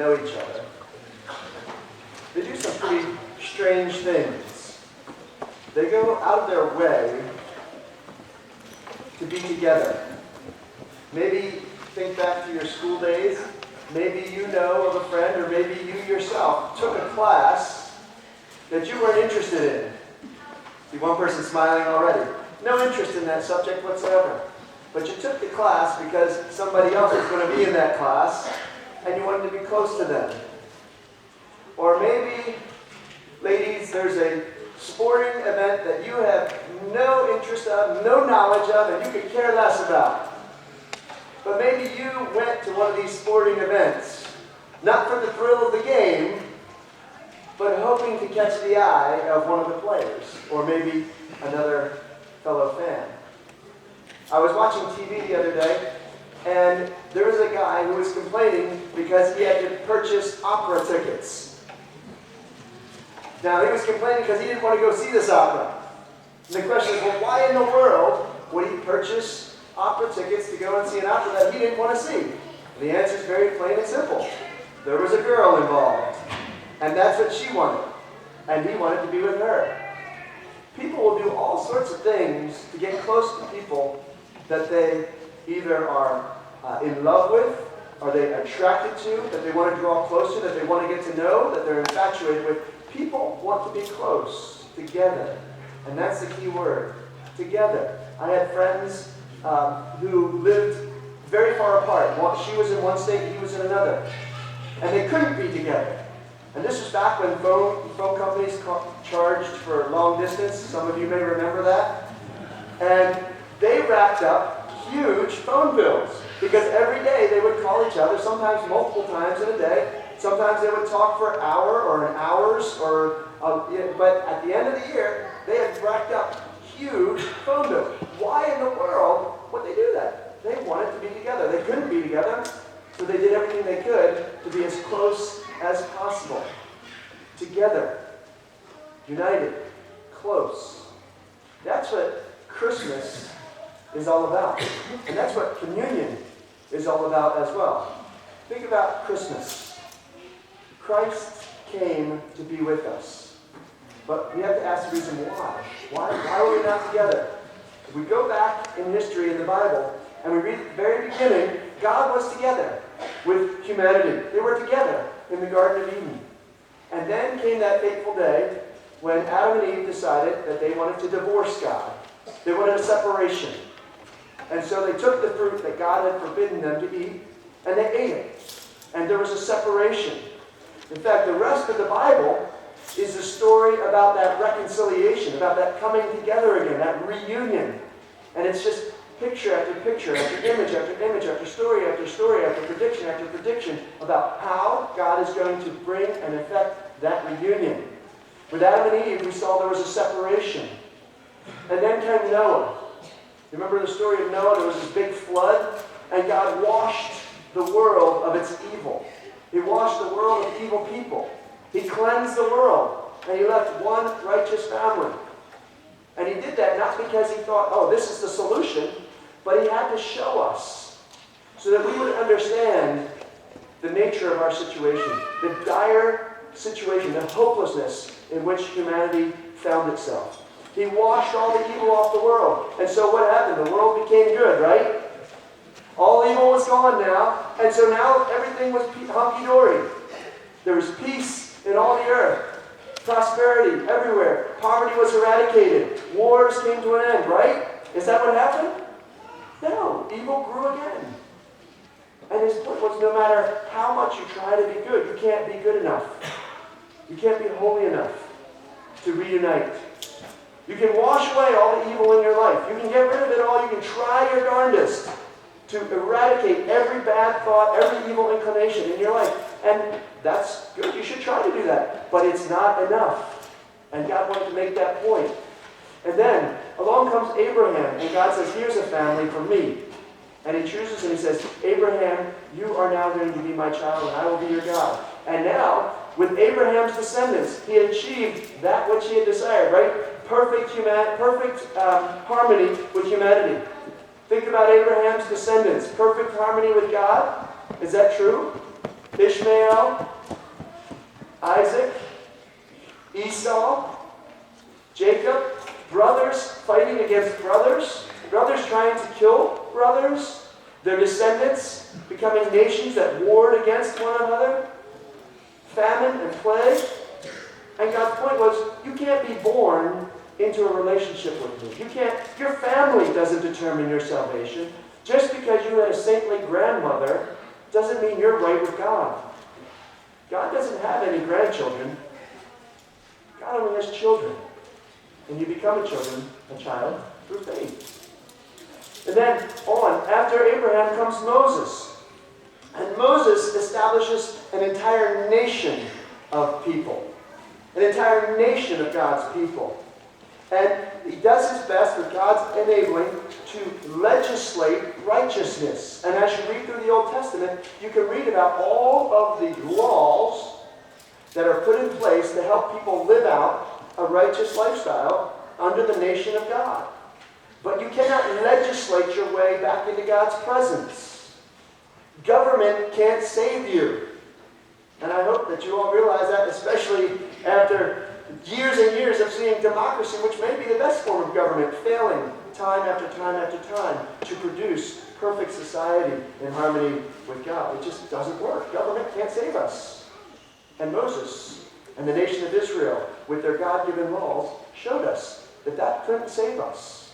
know each other, they do some pretty strange things. They go out of their way to be together. Maybe think back to your school days. Maybe you know of a friend, or maybe you yourself took a class that you weren't interested in. See, one person smiling already. No interest in that subject whatsoever. But you took the class because somebody else was going to be in that class, and you wanted to be close to them. Or maybe, ladies, there's a sporting event that you have no interest of, no knowledge of, and you could care less about. But maybe you went to one of these sporting events, not for the thrill of the game, but hoping to catch the eye of one of the players, or maybe another fellow fan. I was watching TV the other day, and there was a guy who was complaining because he had to purchase opera tickets. Now, he was complaining because he didn't want to go see this opera. And the question is, well, why in the world would he purchase opera tickets to go and see an opera that he didn't want to see? The answer is very plain and simple. There was a girl involved, and that's what she wanted, and he wanted to be with her. People will do all sorts of things to get close to people that they either are in love with, or they're attracted to, that they want to draw close to, that they want to get to know, that they're infatuated with. People want to be close, together. And that's the key word, together. I had friends who lived very far apart. She was in one state, he was in another. And they couldn't be together. And this was back when phone companies charged for long distance. Some of you may remember that. And they racked up huge phone bills because every day they would call each other, sometimes multiple times in a day. Sometimes they would talk for an hour or an hours, but at the end of the year, they had racked up huge phone bills. Why in the world would they do that? They wanted to be together. They couldn't be together, so they did everything they could to be as close as possible. Together, united, close. That's what Christmas is all about. And that's what communion is all about as well. Think about Christmas. Christ came to be with us. But we have to ask the reason why. Why are we not together? If we go back in history in the Bible, and we read at the very beginning, God was together with humanity. They were together in the Garden of Eden. And then came that fateful day when Adam and Eve decided that they wanted to divorce God. They wanted a separation. And so they took the fruit that God had forbidden them to eat, and they ate it. And there was a separation. In fact, the rest of the Bible is a story about that reconciliation, about that coming together again, that reunion. And it's just picture after picture, after image after image, after story after story, after prediction about how God is going to bring and effect that reunion. With Adam and Eve, we saw there was a separation. And then came Noah. You remember the story of Noah? There was this big flood, and God washed the world of its evil. He washed the world of evil people. He cleansed the world, and he left one righteous family. And he did that not because he thought, oh, this is the solution, but he had to show us so that we would understand the nature of our situation, the dire situation, the hopelessness in which humanity found itself. He washed all the evil off the world. And so what happened? The world became good, right? All evil was gone now. And so now everything was hunky-dory. There was peace in all the earth. Prosperity everywhere. Poverty was eradicated. Wars came to an end, right? Is that what happened? No. Evil grew again. And his point was, no matter how much you try to be good, you can't be good enough. You can't be holy enough to reunite. You can wash away all the evil in your life. You can get rid of it all. You can try your darndest to eradicate every bad thought, every evil inclination in your life. And that's good. You should try to do that. But it's not enough. And God wanted to make that point. And then along comes Abraham. And God says, here's a family for me. And he chooses and he says, Abraham, you are now going to be my child and I will be your God. And now, with Abraham's descendants, he had achieved that which he had desired, right? Perfect harmony with humanity. Think about Abraham's descendants. Perfect harmony with God. Is that true? Ishmael, Isaac, Esau, Jacob, brothers fighting against brothers, brothers trying to kill brothers, their descendants becoming nations that warred against one another, famine and plague. And God's point was, you can't be born into a relationship with me. Your family doesn't determine your salvation. Just because you had a saintly grandmother doesn't mean you're right with God. God doesn't have any grandchildren. God only has children. And you become a child through faith. And then on, after Abraham comes Moses. And Moses establishes an entire nation of people. An entire nation of God's people. And he does his best with God's enabling to legislate righteousness. And as you read through the Old Testament, you can read about all of the laws that are put in place to help people live out a righteous lifestyle under the nation of God. But you cannot legislate your way back into God's presence. Government can't save you. And I hope that you all realize that, especially after years and years of seeing democracy, which may be the best form of government, failing time after time after time to produce perfect society in harmony with God. It just doesn't work. Government can't save us. And Moses and the nation of Israel, with their God-given laws, showed us that that couldn't save us.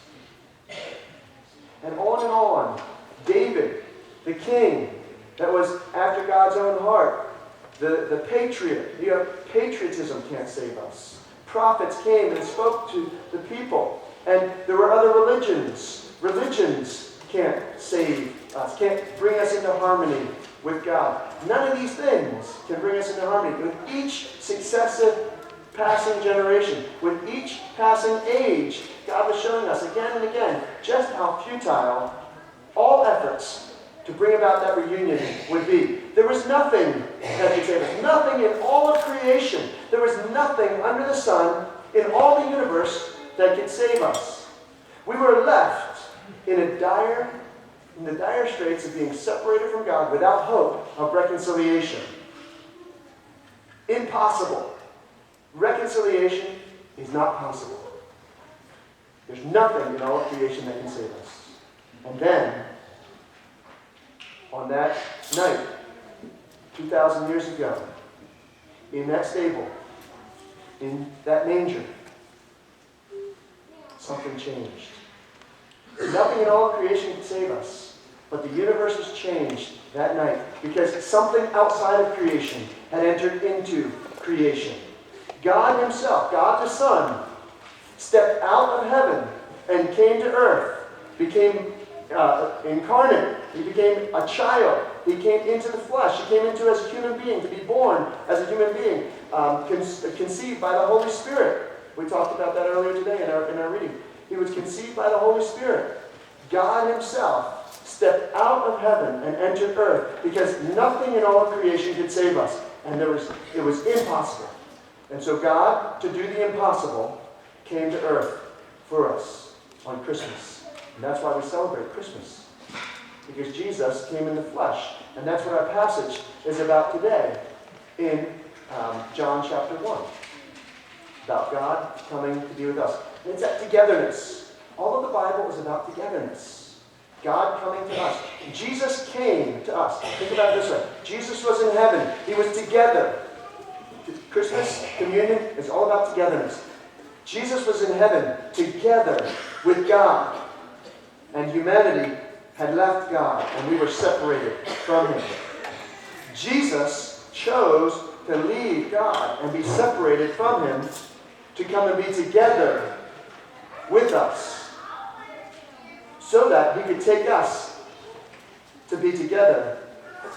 And on, David, the king, that was after God's own heart, the patriot. Patriotism can't save us. Prophets came and spoke to the people. And there were other religions. Religions can't save us, can't bring us into harmony with God. None of these things can bring us into harmony. With each successive passing generation, with each passing age, God was showing us again and again just how futile all efforts to bring about that reunion would be. There was nothing that could save us. Nothing in all of creation. There was nothing under the sun in all the universe that could save us. We were left in the dire straits of being separated from God without hope of reconciliation. Impossible. Reconciliation is not possible. There's nothing in all of creation that can save us. And then, on that night, 2,000 years ago, in that stable, in that manger, something changed. Nothing in all of creation could save us, but the universe was changed that night because something outside of creation had entered into creation. God himself, God the Son, stepped out of heaven and came to earth, became incarnate. He became a child. He came into the flesh. He came into as a human being, to be born as a human being, conceived by the Holy Spirit. We talked about that earlier today in our reading. He was conceived by the Holy Spirit. God himself stepped out of heaven and entered earth because nothing in all of creation could save us. And it was impossible. And so God, to do the impossible, came to earth for us on Christmas. And that's why we celebrate Christmas. Because Jesus came in the flesh. And that's what our passage is about today in John chapter 1. About God coming to be with us. And it's that togetherness. All of the Bible is about togetherness. God coming to us. Jesus came to us. Think about it this way. Jesus was in heaven. He was together. Christmas, communion, is all about togetherness. Jesus was in heaven together with God. And humanity had left God, and we were separated from him. Jesus chose to leave God and be separated from him to come and be together with us so that he could take us to be together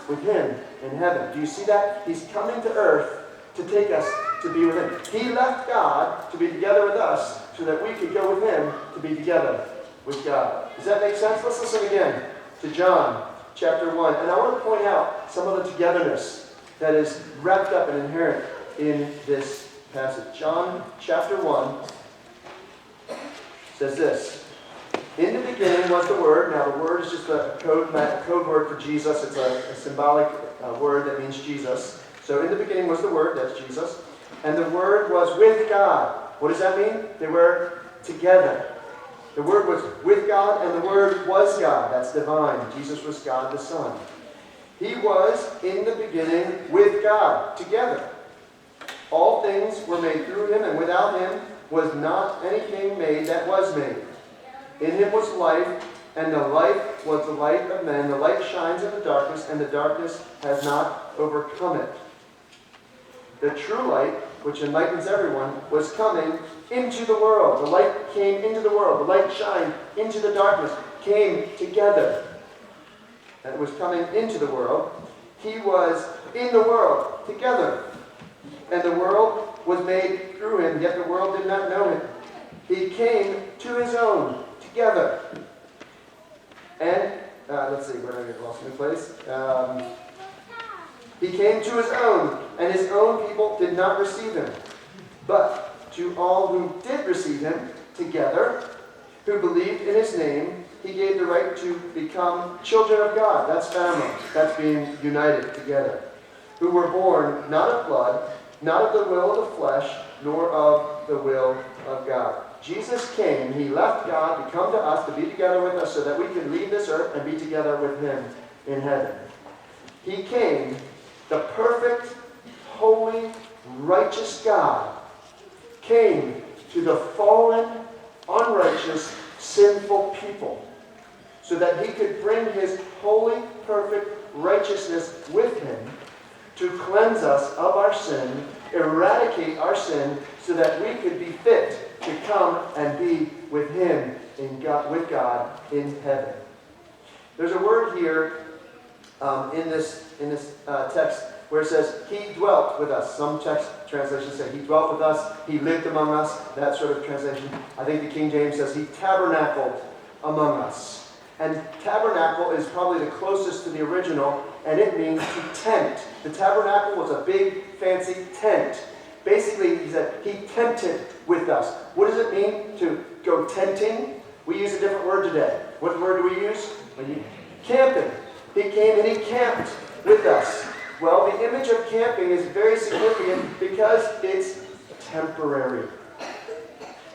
with him in heaven. Do you see that? He's coming to earth to take us to be with him. He left God to be together with us so that we could go with him to be together with God. Does that make sense? Let's listen again to John chapter 1. And I want to point out some of the togetherness that is wrapped up and inherent in this passage. John chapter 1 says this. In the beginning was the Word. Now, the Word is just a code word for Jesus. It's a symbolic word that means Jesus. So, in the beginning was the Word. That's Jesus. And the Word was with God. What does that mean? They were together. The Word was with God, and the Word was God. That's divine. Jesus was God the Son. He was in the beginning with God, together. All things were made through him, and without him was not anything made that was made. In him was life, and the life was the light of men. The light shines in the darkness, and the darkness has not overcome it. The true light, which enlightens everyone, was coming into the world. The light came into the world. The light shined into the darkness, came together. And it was coming into the world. He was in the world together. And the world was made through him, yet the world did not know him. He came to his own together. And, let's see, where did I get lost in the place? He came to his own, and his own people did not receive him. But to all who did receive him together, who believed in his name, he gave the right to become children of God. That's family. That's being united together. Who were born not of blood, not of the will of the flesh, nor of the will of God. Jesus came, he left God to come to us, to be together with us, so that we could leave this earth and be together with him in heaven. He came, the perfect, holy, righteous God, came to the fallen, unrighteous, sinful people, so that he could bring his holy, perfect righteousness with him to cleanse us of our sin, eradicate our sin, so that we could be fit to come and be with him, with God in heaven. There's a word here in this text where it says, he dwelt with us. Some text translations say he dwelt with us, he lived among us, that sort of translation. I think the King James says he tabernacled among us. And tabernacle is probably the closest to the original, and it means to tent. The tabernacle was a big, fancy tent. Basically, he said he tented with us. What does it mean to go tenting? We use a different word today. What word do we use? Camping. He came and he camped with us. Well, the image of camping is very significant because it's temporary.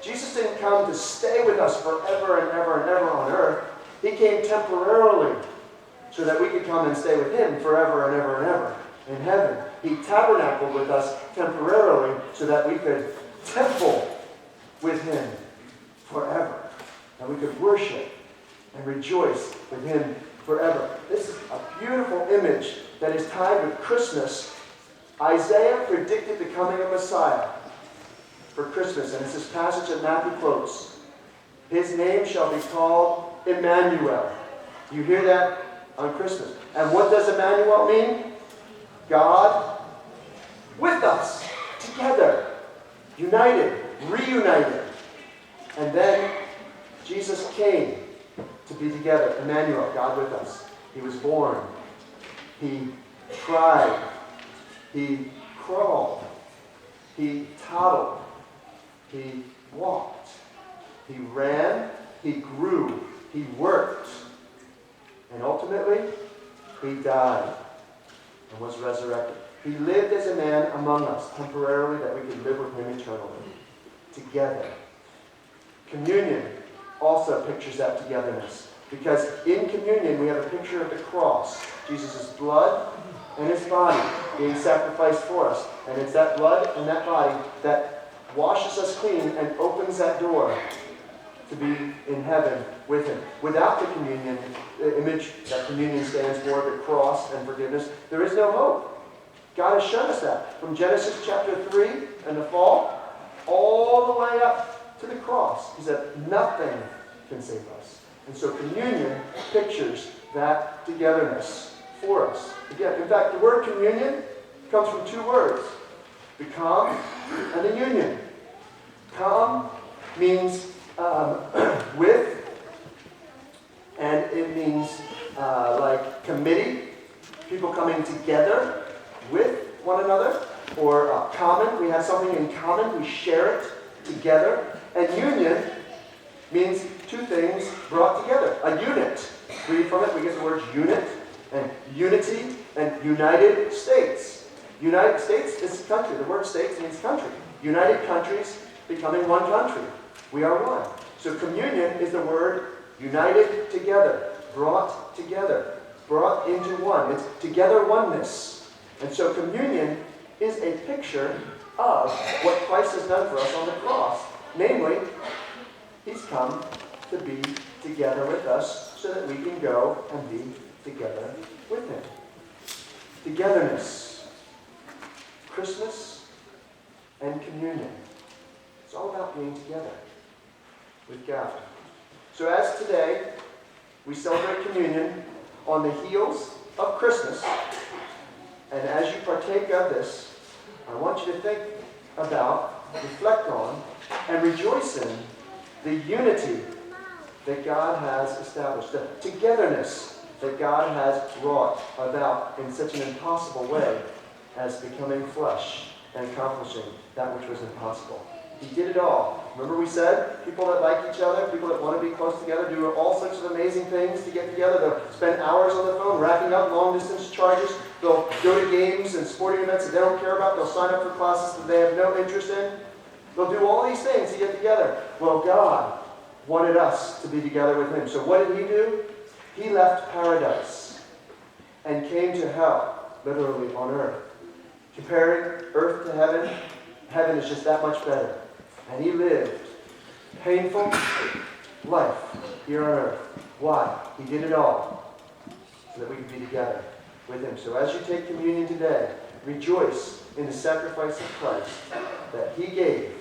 Jesus didn't come to stay with us forever and ever and ever on earth. He came temporarily so that we could come and stay with him forever and ever and ever in heaven. He tabernacled with us temporarily so that we could temple with him forever. And we could worship and rejoice with him forever. This is a beautiful image that is tied with Christmas. Isaiah predicted the coming of Messiah for Christmas, and it's this passage that Matthew quotes. His name shall be called Emmanuel. You hear that on Christmas. And what does Emmanuel mean? God with us, together, united, reunited. And then Jesus came to be together. Emmanuel, God with us. He was born. He cried. He crawled. He toddled. He walked. He ran. He grew. He worked. And ultimately, he died and was resurrected. He lived as a man among us temporarily that we could live with him eternally. Together. Communion also pictures that togetherness. Because in communion we have a picture of the cross. Jesus' blood and his body being sacrificed for us. And it's that blood and that body that washes us clean and opens that door to be in heaven with him. Without the communion, the image that communion stands for, the cross and forgiveness, there is no hope. God has shown us that. From Genesis chapter 3 and the fall, all the way up to the cross. He said, nothing can save us. And so communion pictures that togetherness for us. Again, in fact, the word communion comes from two words. The com and the union. Com means with, and it means like committee, people coming together with one another, or common, we have something in common, we share it together. And union means two things brought together. A unit. Read from it, we get the words unit and unity and United States. United States is country. The word states means country. United countries becoming one country. We are one. So communion is the word united together, brought together, brought into one. It's together oneness. And so communion is a picture of what Christ has done for us on the cross. Namely, he's come to be together with us so that we can go and be together with him. Togetherness. Christmas and communion. It's all about being together with God. So as today we celebrate communion on the heels of Christmas, and as you partake of this, I want you to think about, reflect on, and rejoice in the unity that God has established, the togetherness that God has wrought about in such an impossible way as becoming flesh and accomplishing that which was impossible. He did it all. Remember we said, people that like each other, people that want to be close together, do all sorts of amazing things to get together. They'll spend hours on the phone racking up long-distance charges. They'll go to games and sporting events that they don't care about. They'll sign up for classes that they have no interest in. They'll do all these things to get together. Well, God wanted us to be together with him. So what did he do? He left paradise and came to hell, literally on earth. Comparing earth to heaven, heaven is just that much better. And he lived painful life here on earth. Why? He did it all so that we could be together with him. So as you take communion today, rejoice in the sacrifice of Christ that he gave,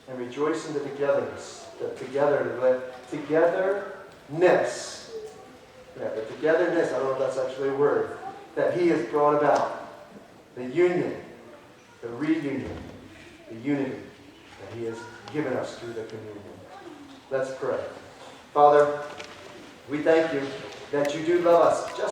and rejoice in the togetherness, the togetherness. Yeah, the togetherness, I don't know if that's actually a word, that he has brought about. The union, the reunion, the unity that he has given us through the communion. Let's pray. Father, we thank you that you do love us just